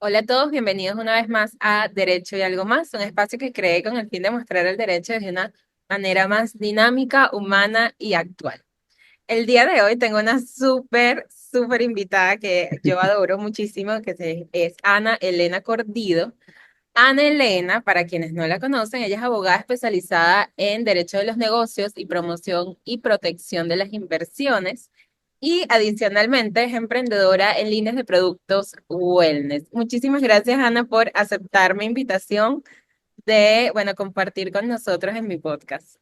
Hola a todos, bienvenidos una vez más a Derecho y algo más, un espacio que creé con el fin de mostrar el derecho desde una manera más dinámica, humana y actual. El día de hoy tengo una súper invitada que yo adoro muchísimo, es Ana Elena Cordido. Ana Elena, para quienes no la conocen, ella es abogada especializada en Derecho de los Negocios y Promoción y Protección de las Inversiones. Y adicionalmente es emprendedora en líneas de productos wellness. Muchísimas gracias, Ana, por aceptar mi invitación de, bueno, compartir con nosotros en mi podcast.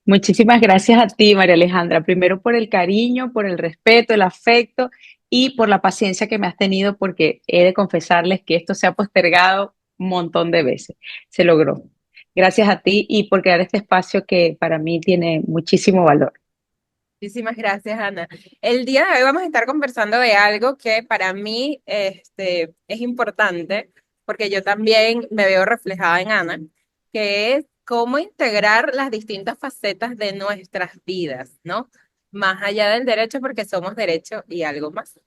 Muchísimas gracias a ti, María Alejandra. Primero por el cariño, por el respeto, el afecto y por la paciencia que me has tenido, porque he de confesarles que esto se ha postergado un montón de veces. Se logró. Gracias a ti y por crear este espacio que para mí tiene muchísimo valor. Muchísimas gracias, Ana. El día de hoy vamos a estar conversando de algo que para mí es importante, porque yo también me veo reflejada en Ana, que es cómo integrar las distintas facetas de nuestras vidas, ¿no? Más allá del derecho, porque somos derecho y algo más.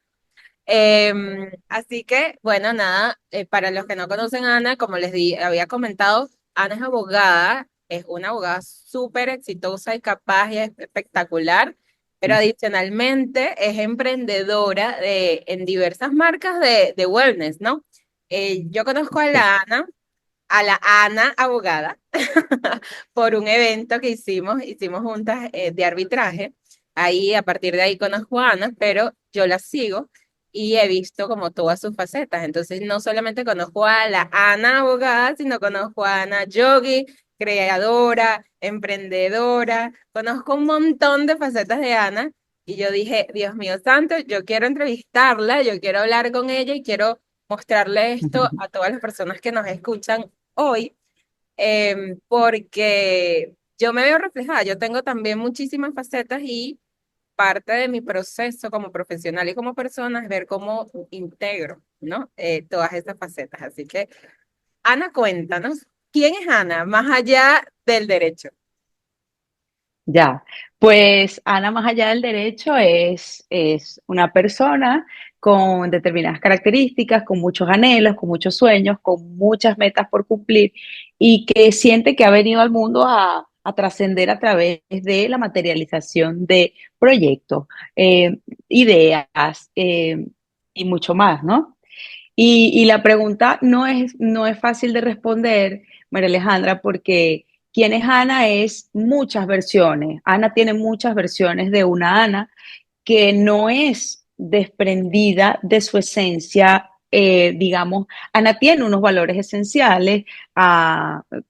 Así que, bueno, nada, para los que no conocen a Ana, como había comentado, Ana es abogada, es una abogada súper exitosa y capaz y espectacular, pero adicionalmente es emprendedora en diversas marcas de wellness, ¿no? Yo conozco Sí. a la Ana abogada, por un evento que hicimos juntas de arbitraje. Ahí, a partir de ahí conozco a Ana, pero yo la sigo y he visto como todas sus facetas. Entonces, no solamente conozco a la Ana abogada, sino conozco a Ana yogi, creadora, emprendedora. Conozco un montón de facetas de Ana y yo dije, Dios mío santo, yo quiero entrevistarla, yo quiero hablar con ella y quiero mostrarle esto a todas las personas que nos escuchan hoy, porque yo me veo reflejada, yo tengo también muchísimas facetas y parte de mi proceso como profesional y como persona es ver cómo integro, ¿no? Todas esas facetas. Así que, Ana, cuéntanos, ¿quién es Ana más allá del derecho? Ya, pues Ana, más allá del derecho, es una persona con determinadas características, con muchos anhelos, con muchos sueños, con muchas metas por cumplir y que siente que ha venido al mundo a trascender a través de la materialización de proyectos, ideas y mucho más, ¿no? Y la pregunta no es fácil de responder, María Alejandra, porque quién es Ana es muchas versiones. Ana tiene muchas versiones de una Ana que no es desprendida de su esencia. Digamos, Ana tiene unos valores esenciales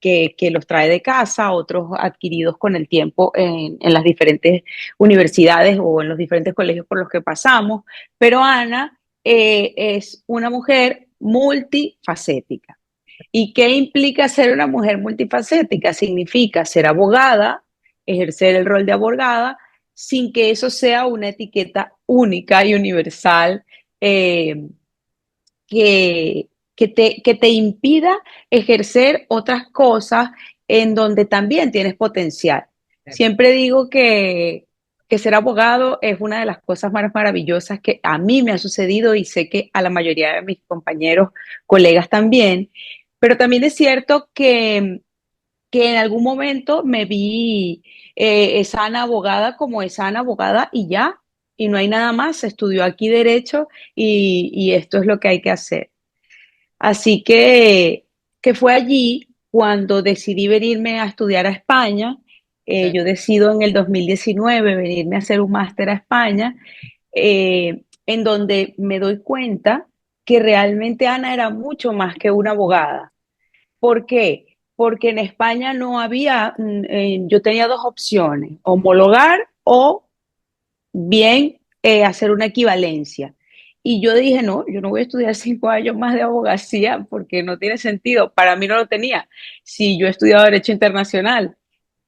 que los trae de casa, otros adquiridos con el tiempo en las diferentes universidades o en los diferentes colegios por los que pasamos, pero Ana es una mujer multifacética. ¿Y qué implica ser una mujer multifacética? Significa ser abogada, ejercer el rol de abogada, sin que eso sea una etiqueta única y universal eh, que te impida ejercer otras cosas en donde también tienes potencial. Siempre digo que ser abogado es una de las cosas más maravillosas que a mí me ha sucedido y sé que a la mayoría de mis compañeros, colegas también, pero también es cierto que en algún momento me vi sana abogada como sana abogada y ya, y no hay nada más. Se estudió aquí derecho y esto es lo que hay que hacer. Así que fue allí cuando decidí venirme a estudiar a España. Okay. Yo decido en el 2019 venirme a hacer un máster a España, en donde me doy cuenta que realmente Ana era mucho más que una abogada. ¿Por qué? Porque en España no había, yo tenía dos opciones, homologar o bien hacer una equivalencia. Y yo dije, no, yo no voy a estudiar 5 años más de abogacía porque no tiene sentido. Para mí no lo tenía. Si yo he estudiado Derecho Internacional,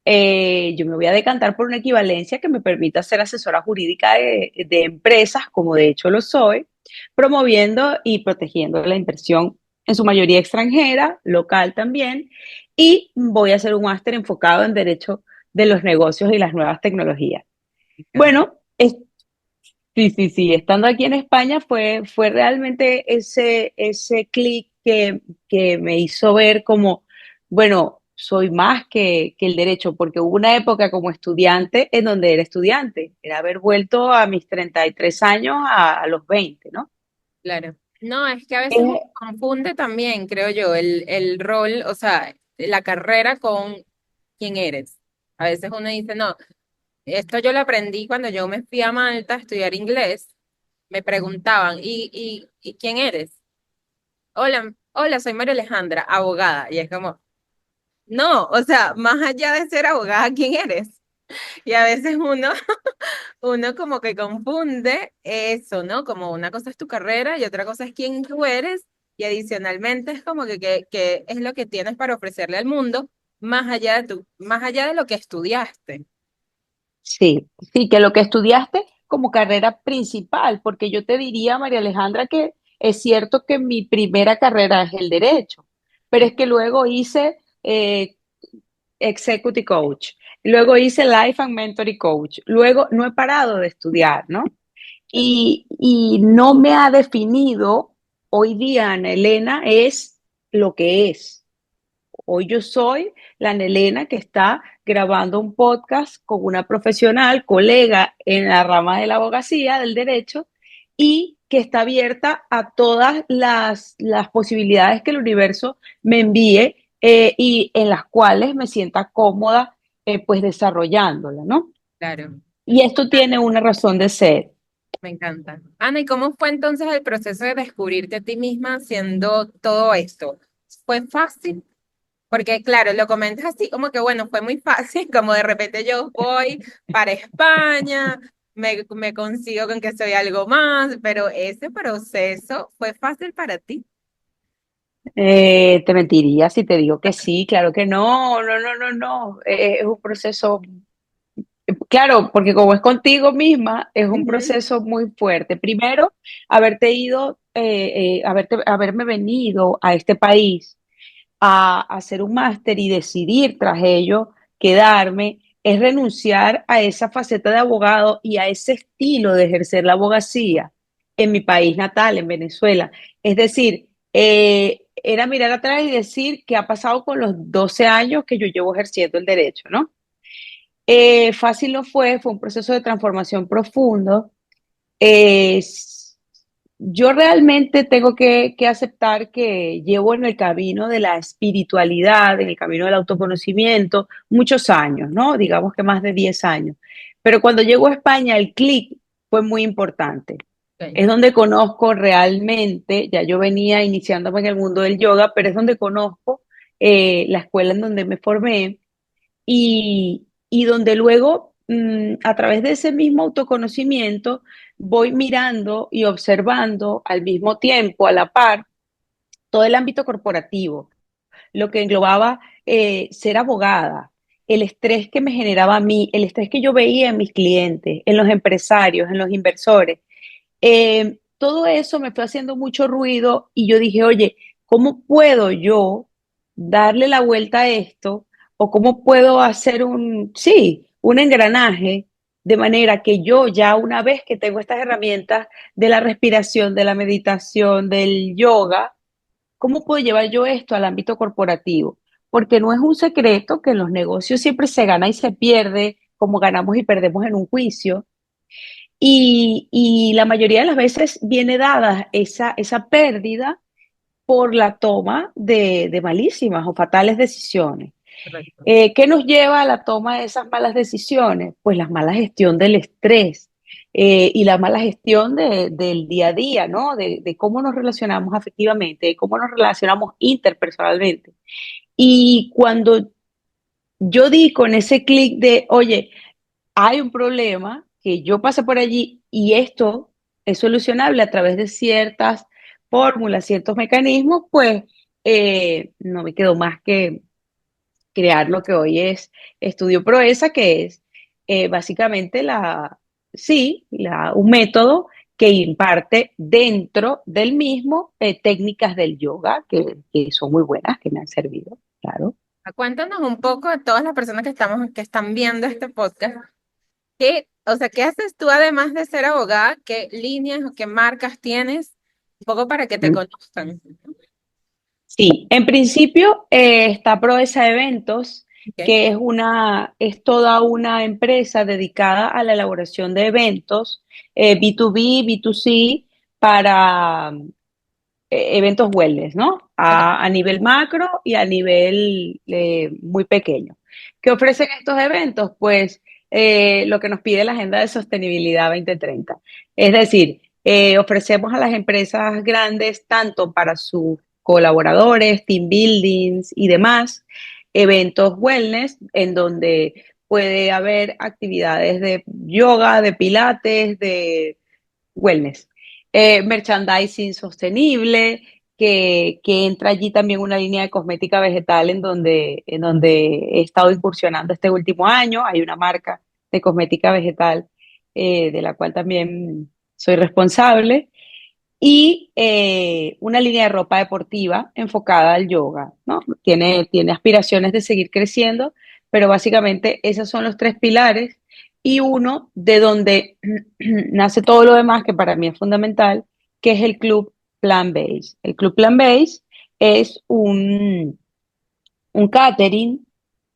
yo me voy a decantar por una equivalencia que me permita ser asesora jurídica de empresas, como de hecho lo soy, promoviendo y protegiendo la inversión en su mayoría extranjera, local también, y voy a hacer un máster enfocado en Derecho de los Negocios y las Nuevas Tecnologías. Me encanta. Bueno, Sí, sí, sí. Estando aquí en España fue realmente ese clic que me hizo ver como, bueno, soy más que el derecho, porque hubo una época como estudiante en donde era estudiante, era haber vuelto a mis 33 años a los 20, ¿no? Claro. No, es que a veces uno Eh, confunde también, creo yo, el rol, o sea, la carrera con quién eres. A veces uno dice, no, esto yo lo aprendí cuando yo me fui a Malta a estudiar inglés. Me preguntaban, ¿y quién eres? Hola, hola, soy María Alejandra, abogada. Y es como, no, o sea, más allá de ser abogada, ¿quién eres? Y a veces uno como que confunde eso, ¿no? Como una cosa es tu carrera y otra cosa es quién tú eres, y adicionalmente es como que es lo que tienes para ofrecerle al mundo, más allá de lo que estudiaste. sí, sí, que lo que estudiaste como carrera principal, porque yo te diría, María Alejandra, que es cierto que mi primera carrera es el derecho, pero es que luego hice Executive Coach. Luego hice Life and Mentoring Coach. Luego no he parado de estudiar, ¿no? Y no me ha definido hoy día Ana Elena es lo que es. Hoy yo soy la Ana Elena que está grabando un podcast con una profesional, colega en la rama de la abogacía, del derecho, y que está abierta a todas las posibilidades que el universo me envíe y en las cuales me sienta cómoda pues desarrollándola, ¿no? Claro, Y esto tiene una razón de ser. me encanta. Ana, ¿y cómo fue entonces el proceso de descubrirte a ti misma haciendo todo esto? ¿Fue fácil? Porque claro, lo comentas así como que bueno, fue muy fácil, como de repente yo voy para España, me consigo con que soy algo más, pero ese proceso fue fácil para ti. Te mentiría si te digo que sí, claro que no, no, no, no, no. Es un proceso, claro, porque como es contigo misma, es un Ujú. proceso muy fuerte. Primero, haberme venido a este país a hacer un máster y decidir tras ello quedarme, es renunciar a esa faceta de abogado y a ese estilo de ejercer la abogacía en mi país natal, en Venezuela. Es decir, era mirar atrás y decir qué ha pasado con los 12 años que yo llevo ejerciendo el derecho, ¿no? Fácil no fue un proceso de transformación profundo. Eh, yo realmente tengo que aceptar que llevo en el camino de la espiritualidad, en el camino del autoconocimiento, muchos años, ¿no? Digamos que más de 10 años. Pero cuando llego a España, el clic fue muy importante. Ok, Es donde conozco realmente, ya yo venía iniciándome en el mundo del yoga, pero es donde conozco la escuela en donde me formé y donde luego, a través de ese mismo autoconocimiento, voy mirando y observando al mismo tiempo, a la par, todo el ámbito corporativo, lo que englobaba ser abogada, el estrés que me generaba a mí, el estrés que yo veía en mis clientes, en los empresarios, en los inversores. Todo eso me fue haciendo mucho ruido y yo dije, oye, ¿cómo puedo yo darle la vuelta a esto? ¿O cómo puedo hacer un engranaje de manera que yo ya una vez que tengo estas herramientas de la respiración, de la meditación, del yoga, ¿cómo puedo llevar yo esto al ámbito corporativo? Porque no es un secreto que en los negocios siempre se gana y se pierde, como ganamos y perdemos en un juicio. Y la mayoría de las veces viene dada esa pérdida por la toma de malísimas o fatales decisiones. correcto. ¿Qué nos lleva a la toma de esas malas decisiones? Pues la mala gestión del estrés y la mala gestión del día a día, ¿no? De cómo nos relacionamos afectivamente, de cómo nos relacionamos interpersonalmente. Y cuando yo di con ese clic de, oye, hay un problema que yo pasé por allí y esto es solucionable a través de ciertas fórmulas, ciertos mecanismos, pues no me quedó más que crear lo que hoy es Estudio Proeza, que es básicamente un método que imparte dentro del mismo técnicas del yoga, que son muy buenas, que me han servido, claro. Cuéntanos un poco a todas las personas que están viendo este podcast. O sea, qué haces tú además de ser abogada? ¿Qué líneas o qué marcas tienes? Un poco para que te conozcan. Sí, en principio está Proesa Eventos, Ok, que es toda una empresa dedicada a la elaboración de eventos B2B, B2C para eventos wellness, ¿no? ok, A nivel macro y a nivel muy pequeño. ¿Qué ofrecen estos eventos? Pues lo que nos pide la Agenda de Sostenibilidad 2030. Es decir, ofrecemos a las empresas grandes, tanto para sus colaboradores, team buildings y demás, eventos wellness en donde puede haber actividades de yoga, de pilates, de wellness. Merchandising sostenible, que entra allí también una línea de cosmética vegetal en donde he estado incursionando este último año. Hay una marca de cosmética vegetal de la cual también soy responsable. Y una línea de ropa deportiva enfocada al yoga, ¿no? Tiene aspiraciones de seguir creciendo, pero básicamente esos son los tres pilares y uno de donde nace todo lo demás, que para mí es fundamental, que es el Club Plant Base. El Club Plant Base es un catering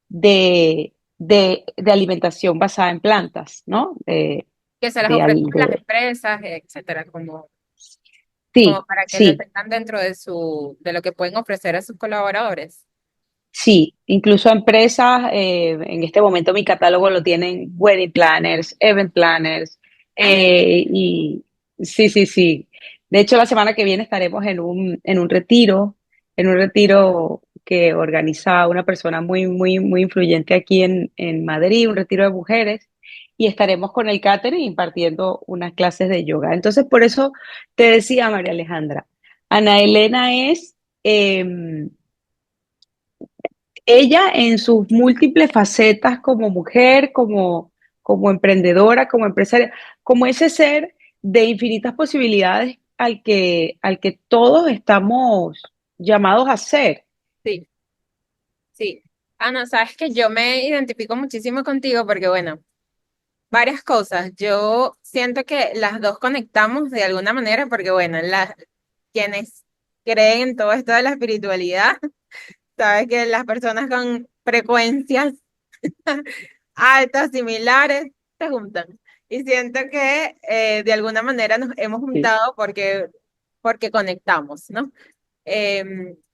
de alimentación basada en plantas, ¿no? que se las De, ofrecen a las de, empresas, etcétera, como sí, para que lo sí. tengan dentro de lo que pueden ofrecer a sus colaboradores. Sí, incluso empresas, en este momento mi catálogo lo tienen wedding planners, event planners, Ah, y sí, sí, sí. De hecho, la semana que viene estaremos en un retiro que organiza una persona muy, muy, muy influyente aquí en Madrid, un retiro de mujeres, y estaremos con el catering impartiendo unas clases de yoga. Entonces, por eso te decía, María Alejandra, Ana Elena es... ella en sus múltiples facetas como mujer, como emprendedora, como empresaria, como ese ser de infinitas posibilidades al que todos estamos llamados a ser. sí, sí. Ana, sabes que yo me identifico muchísimo contigo porque, bueno, varias cosas. Yo siento que las dos conectamos de alguna manera porque, bueno, quienes creen en todo esto de la espiritualidad, sabes que las personas con frecuencias altas, similares, se juntan. Y siento que de alguna manera nos hemos Sí. juntado porque conectamos, ¿no?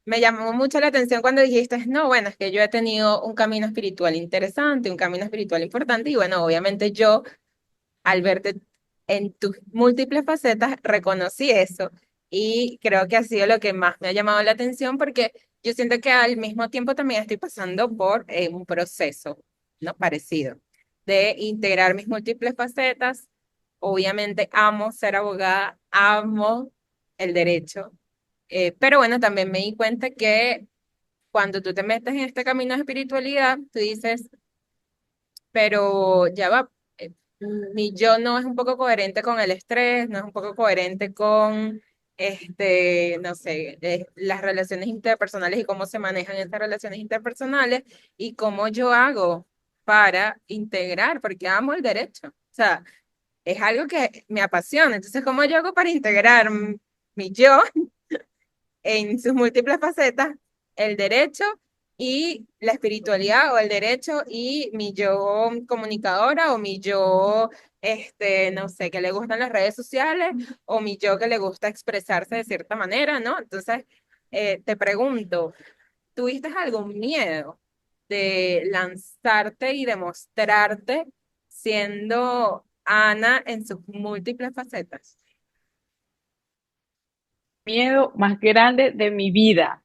Me llamó mucho la atención cuando dijiste, no, bueno, es que yo he tenido un camino espiritual interesante, un camino espiritual importante, y bueno, obviamente yo, al verte en tus múltiples facetas, reconocí eso. Y creo que ha sido lo que más me ha llamado la atención porque yo siento que al mismo tiempo también estoy pasando por un proceso, ¿no? Parecido, de integrar mis múltiples facetas. Obviamente amo ser abogada, amo el derecho, pero bueno, también me di cuenta que cuando tú te metes en este camino de espiritualidad, tú dices, pero ya va, mi yo no es un poco coherente con el estrés, no es un poco coherente con, no sé, las relaciones interpersonales y cómo se manejan esas relaciones interpersonales y cómo yo hago para integrar, porque amo el derecho. O sea, es algo que me apasiona. Entonces, ¿cómo yo hago para integrar mi yo en sus múltiples facetas, el derecho y la espiritualidad, o el derecho y mi yo comunicadora, o mi yo, no sé, que le gustan las redes sociales, o mi yo que le gusta expresarse de cierta manera, ¿no? Entonces, te pregunto, ¿tuviste algún miedo de lanzarte y demostrarte siendo Ana en sus múltiples facetas? Miedo más grande de mi vida.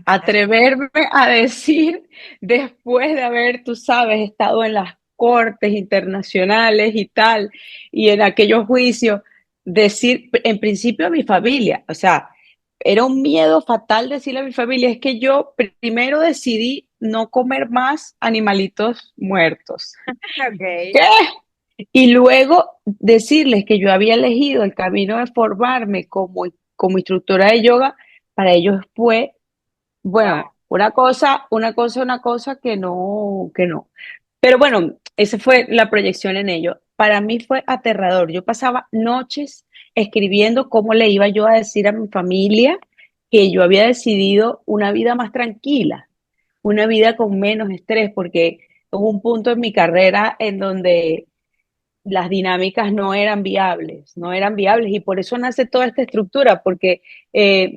Atreverme a decir, después de haber, tú sabes, estado en las cortes internacionales y tal, y en aquellos juicios, decir en principio a mi familia, o sea, era un miedo fatal decirle a mi familia, es que yo primero decidí no comer más animalitos muertos. Ok. ¿Qué? Y luego decirles que yo había elegido el camino de formarme como instructora de yoga, para ellos fue Wow. bueno, una cosa que no, que no. Pero bueno, esa fue la proyección en ello. Para mí fue aterrador. Yo pasaba noches escribiendo cómo le iba yo a decir a mi familia que yo había decidido una vida más tranquila, una vida con menos estrés, porque hubo un punto en mi carrera en donde las dinámicas no eran viables, no eran viables y por eso nace toda esta estructura, porque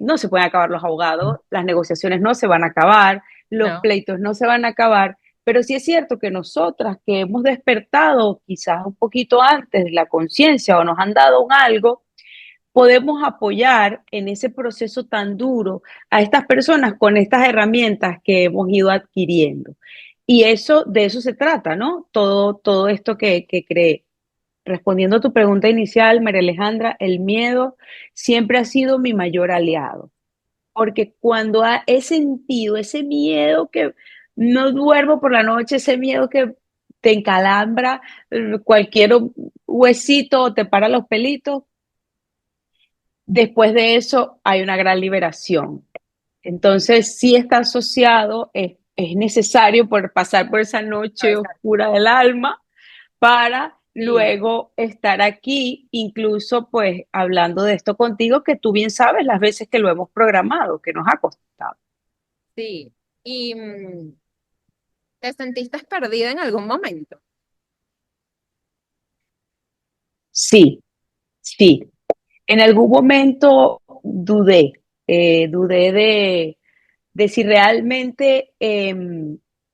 no se pueden acabar los abogados, las negociaciones no se van a acabar, los No, pleitos no se van a acabar, pero sí es cierto que nosotras que hemos despertado quizás un poquito antes de la conciencia o nos han dado un algo, podemos apoyar en ese proceso tan duro a estas personas con estas herramientas que hemos ido adquiriendo. Y eso, de eso se trata, ¿no? Todo esto que cree. Respondiendo a tu pregunta inicial, María Alejandra, el miedo siempre ha sido mi mayor aliado, porque cuando he sentido ese miedo que no duermo por la noche, ese miedo que te encalambra cualquier huesito o te para los pelitos, después de eso hay una gran liberación. Entonces, sí está asociado, es necesario por pasar por esa noche exacto. oscura del alma para Sí, luego estar aquí, incluso pues hablando de esto contigo, que tú bien sabes las veces que lo hemos programado, que nos ha costado. sí. ¿Y te sentiste perdida en algún momento? Sí, sí. En algún momento dudé, dudé de si realmente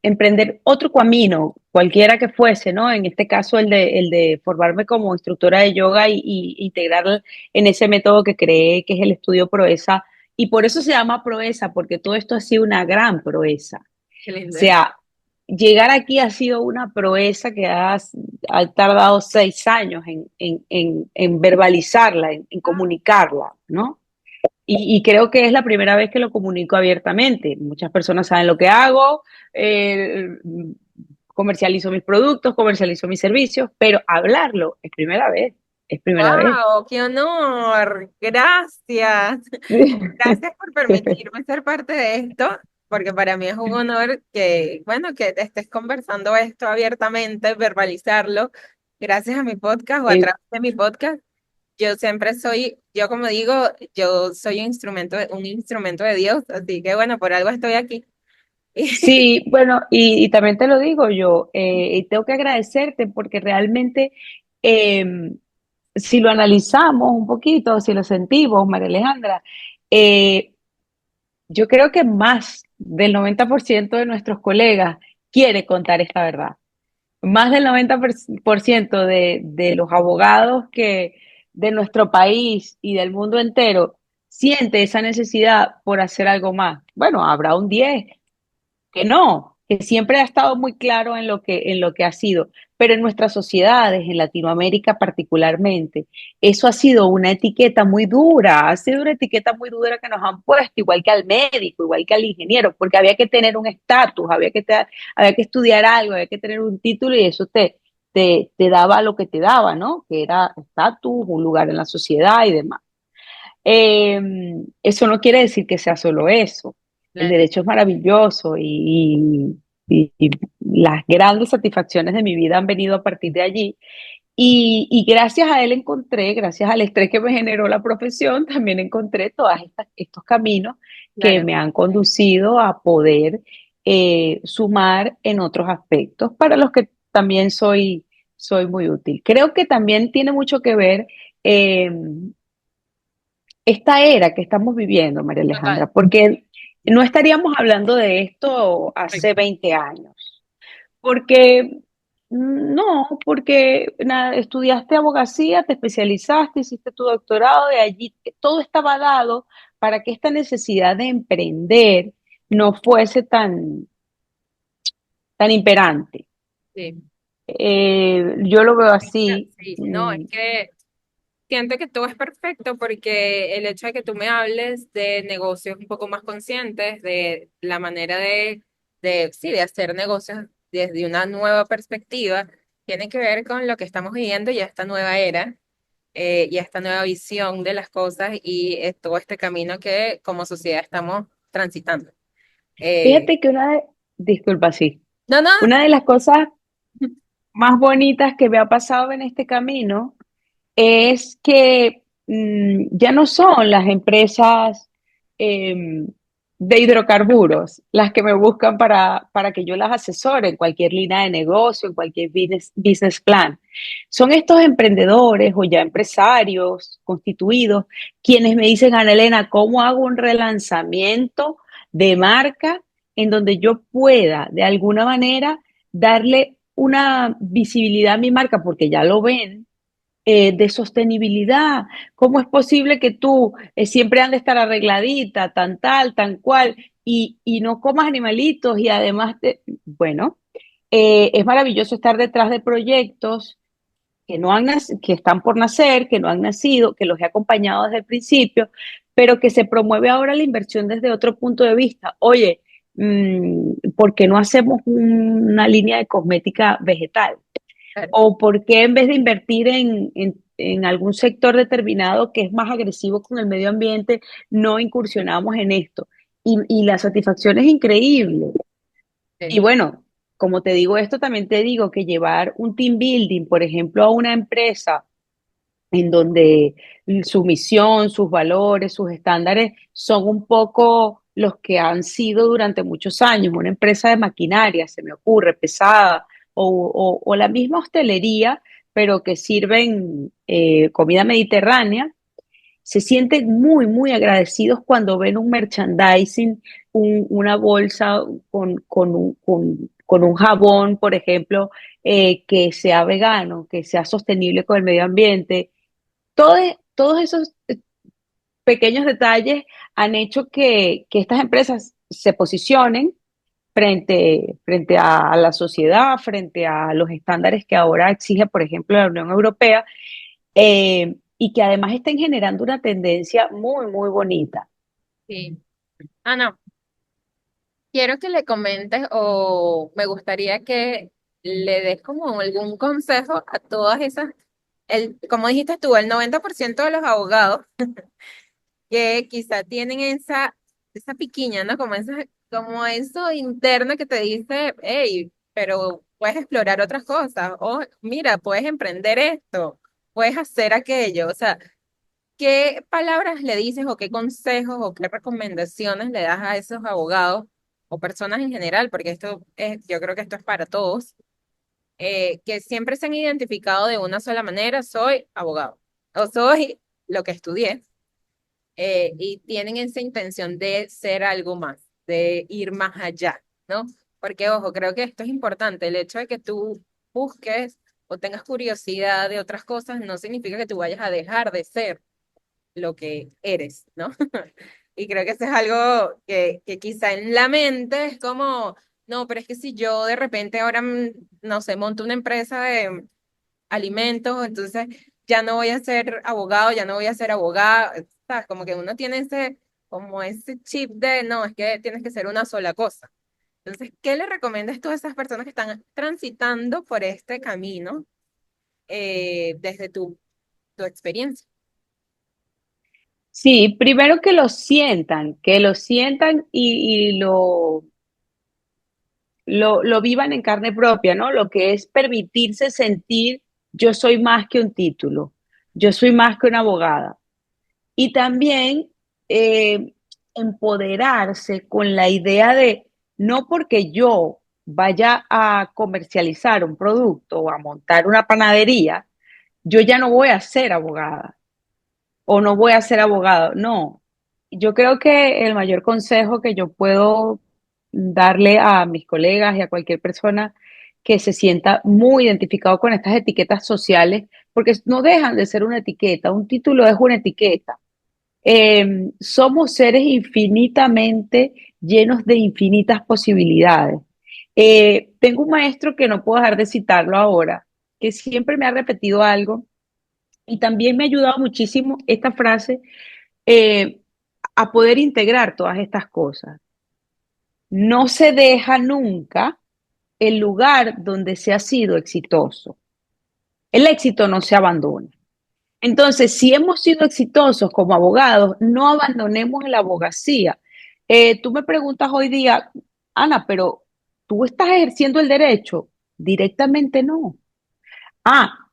emprender otro camino, cualquiera que fuese, ¿no? En este caso el de formarme como instructora de yoga y integrar en ese método que creé, que es el estudio Proeza. Y por eso se llama Proeza, porque todo esto ha sido una gran proeza. Qué O lindo. sea, llegar aquí ha sido una proeza que ha tardado 6 años en verbalizarla, en comunicarla, ¿no? Y creo que es la primera vez que lo comunico abiertamente. Muchas personas saben lo que hago, eh, comercializo mis productos, comercializo mis servicios, pero hablarlo es primera vez, es primera vez. ¡Wow! ¡Qué honor! Gracias. Gracias por permitirme ser parte de esto, porque para mí es un honor que, bueno, que te estés conversando esto abiertamente, verbalizarlo, gracias a mi podcast o a Eh, través de mi podcast. Yo siempre soy, yo como digo, yo soy un instrumento de Dios, así que bueno, por algo estoy aquí. sí, bueno, y también te lo digo yo, y tengo que agradecerte porque realmente eh, si lo analizamos un poquito, si lo sentimos, María Alejandra, eh, yo creo que más del 90% de nuestros colegas quiere contar esta verdad. Más del 90% de los abogados que de nuestro país y del mundo entero siente esa necesidad por hacer algo más. Bueno, habrá un 10 que no, que siempre ha estado muy claro en lo que ha sido, pero en nuestras sociedades, en Latinoamérica particularmente, eso ha sido una etiqueta muy dura, ha sido una etiqueta muy dura que nos han puesto, igual que al médico, igual que al ingeniero, porque había que tener un estatus, había que estudiar algo, había que tener un título y eso te daba lo que te daba, ¿no? Que era estatus, un lugar en la sociedad y demás. Eh, Eso no quiere decir que sea solo eso. El Claro, derecho es maravilloso y las grandes satisfacciones de mi vida han venido a partir de allí. Y gracias a él encontré, gracias al estrés que me generó la profesión, también encontré todos estos caminos que claro, me han conducido a poder sumar en otros aspectos para los que también soy muy útil. Creo que también tiene mucho que ver eh, esta era que estamos viviendo, María total. Alejandra, porque no estaríamos hablando de esto hace 20 años, porque no, porque nada, estudiaste abogacía, te especializaste, hiciste tu doctorado, de allí todo estaba dado para que esta necesidad de emprender no fuese tan imperante. Sí. Yo lo veo así. Sí, no, es que siento que todo es perfecto porque el hecho de que tú me hables de negocios un poco más conscientes, de la manera sí, de hacer negocios desde una nueva perspectiva, tiene que ver con lo que estamos viviendo y esta nueva era, y esta nueva visión de las cosas y todo este camino que como sociedad estamos transitando. Eh, Fíjate que disculpa, sí, no, no, una de las cosas más bonitas que me ha pasado en este camino es que ya no son las empresas de hidrocarburos las que me buscan para que yo las asesore en cualquier línea de negocio, en cualquier business plan. Son estos emprendedores o ya empresarios constituidos quienes me dicen, Ana Elena, ¿cómo hago un relanzamiento de marca en donde yo pueda de alguna manera darle una visibilidad a mi marca? Porque ya lo ven, de sostenibilidad. ¿Cómo es posible que tú siempre andes estar arregladita, tan tal, tan cual, y no comas animalitos y además, bueno, es maravilloso estar detrás de proyectos que, no han que están por nacer, que no han nacido, que los he acompañado desde el principio, pero que se promueve ahora la inversión desde otro punto de vista. Oye, ¿por qué no hacemos una línea de cosmética vegetal? ¿O por qué en vez de invertir en algún sector determinado que es más agresivo con el medio ambiente, no incursionamos en esto? Y la satisfacción es increíble. Y Sí, bueno, como te digo esto, también te digo que llevar un team building, por ejemplo, a una empresa en donde su misión, sus valores, sus estándares son un poco los que han sido durante muchos años, una empresa de maquinaria, se me ocurre, pesada, o la misma hostelería, pero que sirven comida mediterránea, se sienten muy, muy agradecidos cuando ven un merchandising, una bolsa con un jabón, por ejemplo, que sea vegano, que sea sostenible con el medio ambiente. Todos esos pequeños detalles han hecho que estas empresas se posicionen frente a la sociedad, frente a los estándares que ahora exige, por ejemplo, la Unión Europea, y que además estén generando una tendencia muy, muy bonita. sí. Ana, quiero que le comentes o me gustaría que le des como algún consejo a todas esas, como dijiste tú, el 90% de los abogados que quizá tienen esa piquiña, ¿no? Como eso interno que te dice, hey, pero puedes explorar otras cosas, o mira, puedes emprender esto, puedes hacer aquello, o sea, ¿qué palabras le dices o qué consejos o qué recomendaciones le das a esos abogados o personas en general? Porque yo creo que esto es para todos, que siempre se han identificado de una sola manera, soy abogado o soy lo que estudié, y tienen esa intención de ser algo más, de ir más allá, ¿no? Porque, ojo, creo que esto es importante, el hecho de que tú busques o tengas curiosidad de otras cosas no significa que tú vayas a dejar de ser lo que eres, ¿no? Y creo que eso es algo que quizá en la mente es como, no, pero es que si yo de repente ahora, no sé, monto una empresa de alimentos, entonces ya no voy a ser abogado, ya no voy a ser abogada, ¿sabes? Como que uno tiene como ese chip de, no, es que tienes que ser una sola cosa. Entonces, ¿qué le recomiendas tú a esas personas que están transitando por este camino, desde tu experiencia? Sí, primero que lo sientan y lo vivan en carne propia, ¿no? Lo que es permitirse sentir, yo soy más que un título, yo soy más que una abogada. Y también eh, empoderarse con la idea de, no porque yo vaya a comercializar un producto o a montar una panadería, yo ya no voy a ser abogada o no voy a ser abogado. No, yo creo que el mayor consejo que yo puedo darle a mis colegas y a cualquier persona que se sienta muy identificado con estas etiquetas sociales, porque no dejan de ser una etiqueta, un título es una etiqueta. Somos seres infinitamente llenos de infinitas posibilidades. Tengo un maestro que no puedo dejar de citarlo ahora, que siempre me ha repetido algo y también me ha ayudado muchísimo esta frase, eh, a poder integrar todas estas cosas. No se deja nunca el lugar donde se ha sido exitoso. El éxito no se abandona. Entonces, si hemos sido exitosos como abogados, no abandonemos la abogacía. Tú me preguntas hoy día, Ana, pero ¿tú estás ejerciendo el derecho? Directamente no. Ah,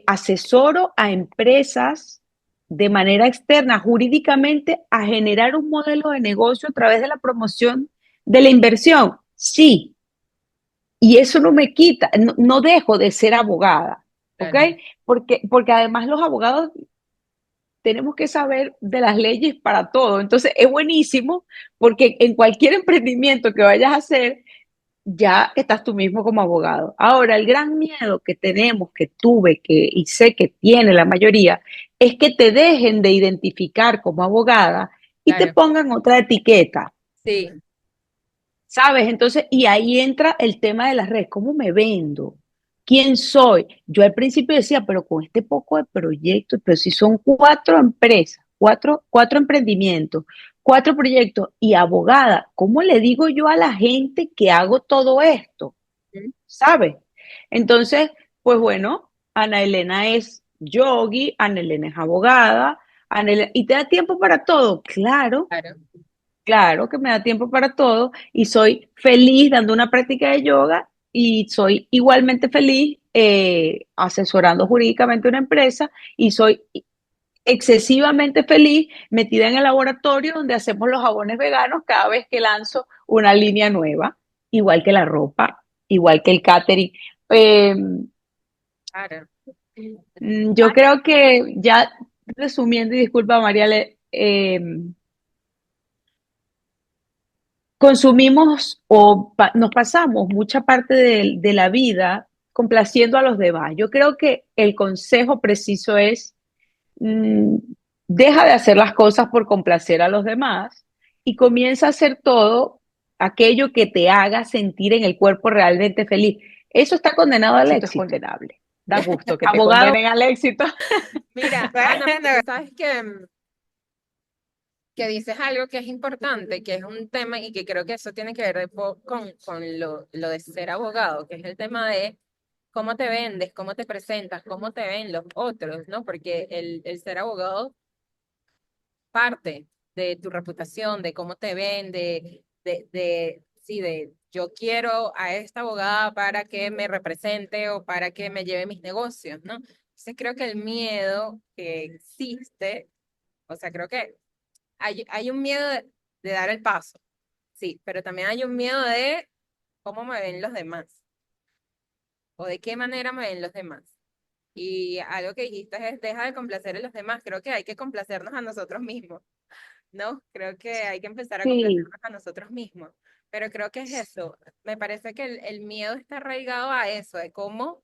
asesoro a empresas de manera externa, jurídicamente, a generar un modelo de negocio a través de la promoción de la inversión. Sí, y eso no me quita, no dejo de ser abogada, ¿ok? Claro, Porque además los abogados tenemos que saber de las leyes para todo. Entonces, es buenísimo porque en cualquier emprendimiento que vayas a hacer, ya estás tú mismo como abogado. Ahora, el gran miedo que tenemos, que tuve, y sé que tiene la mayoría, es que te dejen de identificar como abogada y te claro. pongan otra etiqueta, Sí, ¿sabes? Entonces, y ahí entra el tema de las redes. ¿Cómo me vendo? ¿Quién soy? Yo al principio decía, pero con este poco de proyectos, pero si son cuatro empresas, cuatro emprendimientos, cuatro proyectos y abogada, ¿cómo le digo yo a la gente que hago todo esto? mm, ¿Sabes? Entonces, pues bueno, Ana Elena es yogi, Ana Elena es abogada, ¿y te da tiempo para todo? Claro, claro. claro que me da tiempo para todo y soy feliz dando una práctica de yoga y soy igualmente feliz asesorando jurídicamente una empresa y soy excesivamente feliz metida en el laboratorio donde hacemos los jabones veganos cada vez que lanzo una línea nueva, igual que la ropa, igual que el catering. Eh, Claro. yo creo que ya resumiendo, y disculpa María, consumimos nos pasamos mucha parte de la vida complaciendo a los demás. Yo creo que el consejo preciso es mm, deja de hacer las cosas por complacer a los demás y comienza a hacer todo aquello que te haga sentir en el cuerpo realmente feliz. Eso está condenado al Éxito es éxito. condenable. Da gusto que te Abogado, condenen al éxito. Mira, Ana, pero sabes que dices algo que es importante, que es un tema y que creo que eso tiene que ver con lo de ser abogado, que es el tema de cómo te vendes, cómo te presentas, cómo te ven los otros, ¿no? Porque el ser abogado parte de tu reputación, de cómo te ven, sí, de yo quiero a esta abogada para que me represente o para que me lleve mis negocios, ¿no? Entonces creo que el miedo que existe, o sea, creo que hay un miedo de dar el paso, sí, pero también hay un miedo de cómo me ven los demás o de qué manera me ven los demás. Y algo que dijiste es deja de complacer a los demás. Creo que hay que complacernos a nosotros mismos. ¿No? Creo que hay que empezar a sí, complacernos a nosotros mismos. Pero creo que es eso. Me parece que el miedo está arraigado a eso, de cómo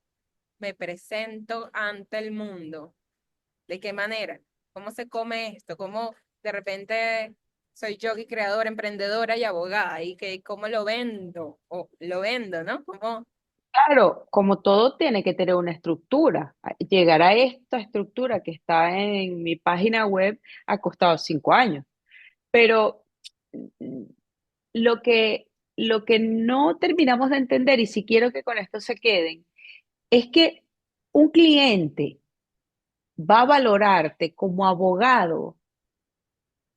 me presento ante el mundo. ¿De qué manera? ¿Cómo se come esto? ¿Cómo de repente soy yogi, creadora, emprendedora y abogada? ¿Y que cómo lo vendo? O lo vendo, ¿no? ¿Cómo? claro, como todo tiene que tener una estructura. Llegar a esta estructura que está en mi página web ha costado 5 años. Pero mm, lo que no terminamos de entender, y si quiero que con esto se queden, es que un cliente va a valorarte como abogado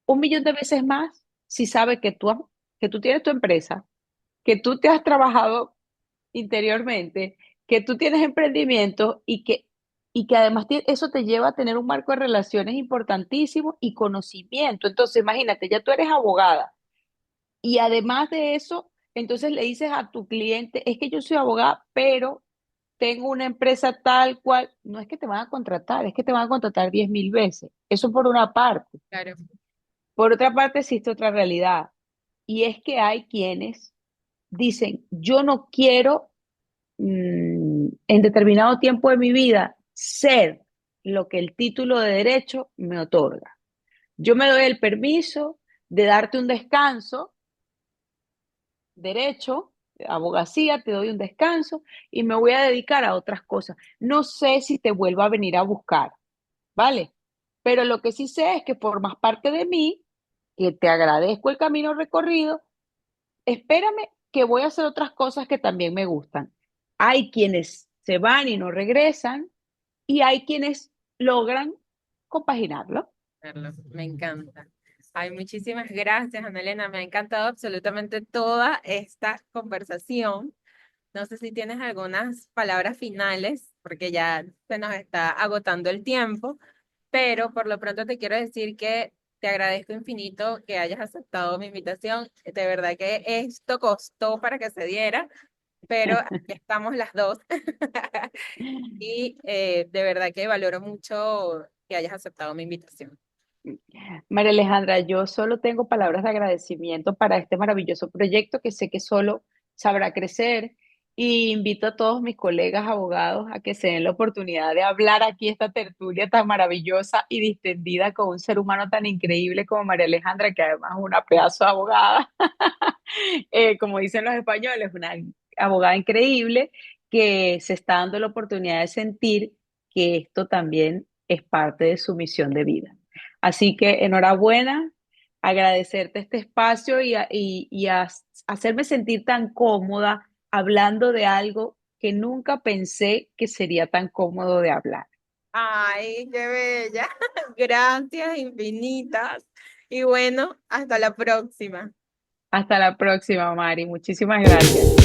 1 millón de veces más si sabe que tú tienes tu empresa, que tú te has trabajado interiormente, que tú tienes emprendimiento y que además eso te lleva a tener un marco de relaciones importantísimo y conocimiento. Entonces, imagínate, ya tú eres abogada. Y además de eso, entonces le dices a tu cliente, es que yo soy abogada, pero tengo una empresa tal cual. No es que te van a contratar, es que te van a contratar 10.000 veces. Eso por una parte. Claro, Por otra parte, existe otra realidad. Y es que hay quienes dicen, yo no quiero en determinado tiempo de mi vida ser lo que el título de derecho me otorga. Yo me doy el permiso de darte un descanso derecho, abogacía, te doy un descanso y me voy a dedicar a otras cosas. No sé si te vuelva a venir a buscar, ¿vale? Pero lo que sí sé es que formas parte de mí, que te agradezco el camino recorrido. Espérame que voy a hacer otras cosas que también me gustan. Hay quienes se van y no regresan y hay quienes logran compaginarlo. Carlos, me encanta. Ay, muchísimas gracias, Ana Elena. Me ha encantado absolutamente toda esta conversación. No sé si tienes algunas palabras finales, porque ya se nos está agotando el tiempo, pero por lo pronto te quiero decir que te agradezco infinito que hayas aceptado mi invitación. De verdad que esto costó para que se diera, pero aquí estamos las dos. Y de verdad que valoro mucho que hayas aceptado mi invitación. María Alejandra, yo solo tengo palabras de agradecimiento para este maravilloso proyecto que sé que solo sabrá crecer y invito a todos mis colegas abogados a que se den la oportunidad de hablar aquí esta tertulia tan maravillosa y distendida con un ser humano tan increíble como María Alejandra, que además es una pedazo de abogada, como dicen los españoles, una abogada increíble que se está dando la oportunidad de sentir que esto también es parte de su misión de vida. Así que enhorabuena, agradecerte este espacio y hacerme sentir tan cómoda hablando de algo que nunca pensé que sería tan cómodo de hablar. Ay, qué bella. Gracias infinitas. Y bueno, hasta la próxima. Hasta la próxima, Mari. Muchísimas gracias.